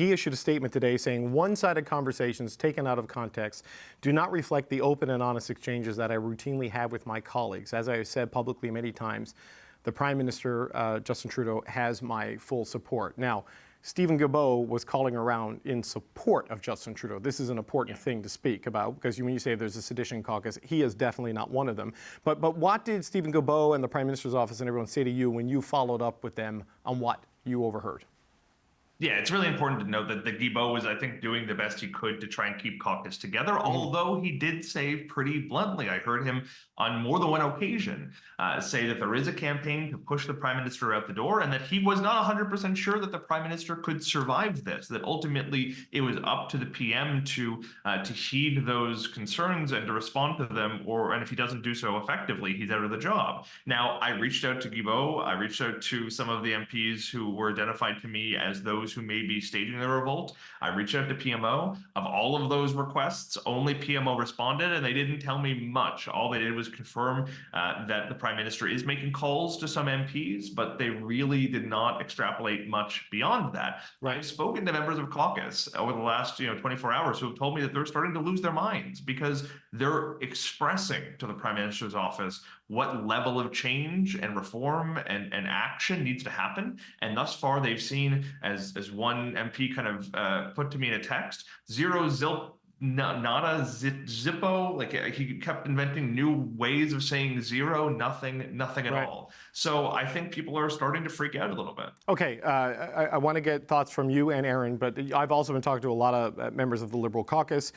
He issued a statement today saying one-sided conversations taken out of context do not reflect the open and honest exchanges that I routinely have with my colleagues. As I have said publicly many times, the Prime Minister, Justin Trudeau, has my full support. Now, Stephen Guilbeault was calling around in support of Justin Trudeau. This is an important thing to speak about, because when you say there's a sedition caucus, he is definitely not one of them. But what did Stephen Guilbeault and the Prime Minister's office and everyone say to you when you followed up with them on what you overheard? Yeah, it's really important to note that the Guilbeault was, I think, doing the best he could to try and keep Caucus together, although he did say pretty bluntly, I heard him on more than one occasion say that there is a campaign to push the Prime Minister out the door, and that he was not 100% sure that the Prime Minister could survive this, that ultimately it was up to the PM to heed those concerns and to respond to them, and if he doesn't do so effectively, he's out of the job. Now, I reached out to Guilbeault, I reached out to some of the MPs who were identified to me as those who may be staging the revolt. I reached out to PMO. Of all of those requests, only PMO responded, and they didn't tell me much. All they did was confirm that the Prime Minister is making calls to some MPs, but they really did not extrapolate much beyond that. Right. I've spoken to members of Caucus over the last 24 hours who have told me that they're starting to lose their minds because they're expressing to the Prime Minister's office what level of change and reform and action needs to happen. And thus far, they've seen, as one MP kind of put to me in a text, zero zilp, nada, zippo. Like he kept inventing new ways of saying zero, nothing at all. So I think people are starting to freak out a little bit. Okay, I want to get thoughts from you and Aaron, but I've also been talking to a lot of members of the Liberal caucus.